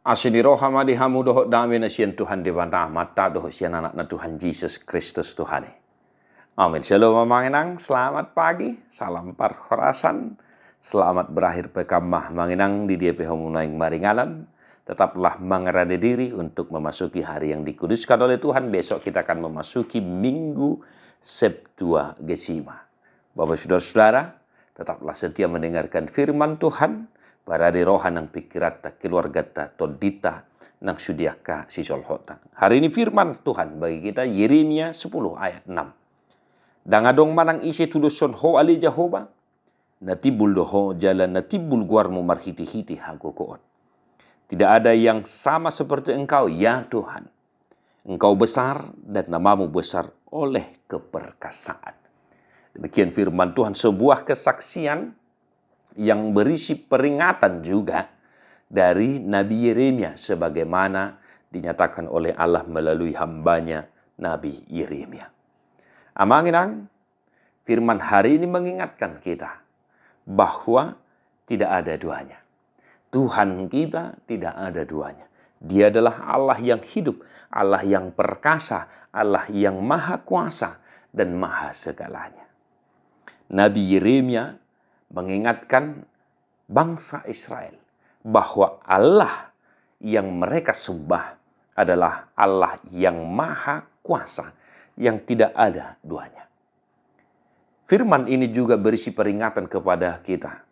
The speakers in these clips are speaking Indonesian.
Asini roha madi hamu doho dami na sian Tuhan dibantah mata doho sian anak na Tuhan Yesus Kristus Tuhan. Amin. Shalom manginang, selamat pagi, salam parhorasan, selamat berakhir pekamah manginang di dia pehomunaing maringalan. Tetaplah mengerade diri untuk memasuki hari yang dikuduskan oleh Tuhan. Besok kita akan memasuki Minggu Septuagesima. Bapak saudara-saudara, tetaplah setia mendengarkan firman Tuhan. Para di roha ng pikirata, keluarga ta, todita, ng sudiaka, sisolhota. Hari ini firman Tuhan bagi kita, Yeremia 10 ayat 6. Dangadong manang isi tuluson ho ali Jehovah, natibul doho jalan natibul guarmu marhiti-hiti hagokoon. Tidak ada yang sama seperti engkau, ya Tuhan. Engkau besar dan namamu besar oleh keperkasaan. Demikian firman Tuhan, sebuah kesaksian yang berisi peringatan juga dari Nabi Yeremia sebagaimana dinyatakan oleh Allah melalui hambanya Nabi Yeremia. Amanginang, firman hari ini mengingatkan kita bahwa tidak ada duanya. Tuhan kita tidak ada duanya. Dia adalah Allah yang hidup, Allah yang perkasa, Allah yang maha kuasa dan maha segalanya. Nabi Yeremia mengingatkan bangsa Israel bahwa Allah yang mereka sembah adalah Allah yang maha kuasa, yang tidak ada duanya. Firman ini juga berisi peringatan kepada kita,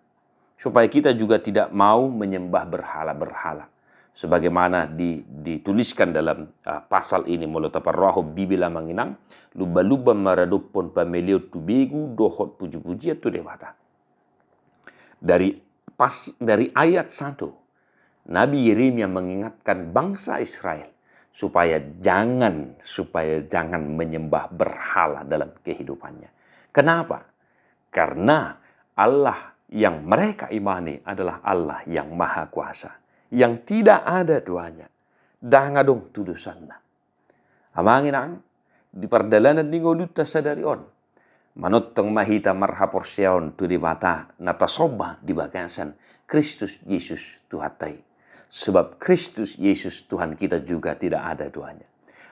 supaya kita juga tidak mau menyembah berhala-berhala. Sebagaimana dituliskan dalam pasal ini, mulut parroho bibila manginang, luba-luba maradupon pamelio tubegu dohot puji-puji tu dewata. Dari ayat 1, Nabi Yeremia mengingatkan bangsa Israel supaya jangan menyembah berhala dalam kehidupannya. Kenapa? Karena Allah yang mereka imani adalah Allah yang maha kuasa, yang tidak ada duanya. Dangadong tudusanna. Amanginang di perjalanan ningoluta sadari on. Manotong mahita marhapor siaon tu di mata natasoba di bagasan Kristus Yesus Tuhatai. Sebab Kristus Yesus Tuhan kita juga tidak ada duanya.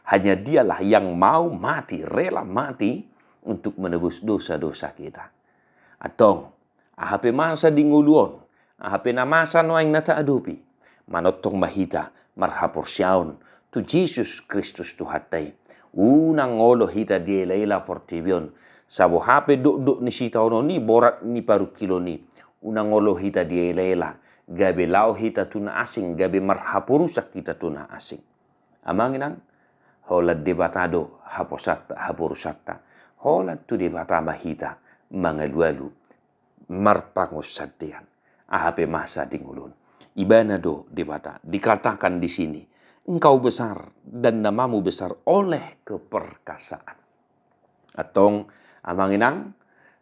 Hanya dialah yang mau mati, rela mati untuk menebus dosa-dosa kita. Atong ahape masa dinguluon, ahape na masa noaing nataadupi. Manotong mahita marhapor siaon tu Yesus Kristus Tuhatai. Unang ngolo hita di leila portibion. Sabo hape duk ni sitaono ni borat ni paru kilo ni. Unang ngolo hita di lela. Gabe lau hita tuna asing. Gabe marhapurusak kita tuna asing. Amanginang. Holat debatado haposata hapurusata. Holat tu debata mahita. Mangalualu. Marpangus satian. Ahape masa dingulun. Ibanado debata. Dikatakan di sini. Engkau besar dan namamu besar oleh keperkasaan. Atong amanginang,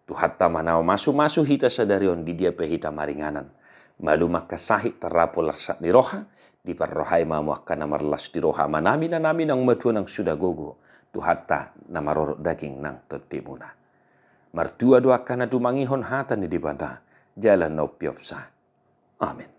tuhatta manao masu hita sadarion di dia pehita maringanan. Malu makasahit terapu larsak di roha, di parrohai mamu akan namarlas di roha manami na nami nang matu nang sudah gogo. Tuhatta namarorok daging nang totimuna. Martua doa kana dumangihon hatan di banda, jalan no piopsa. Amin.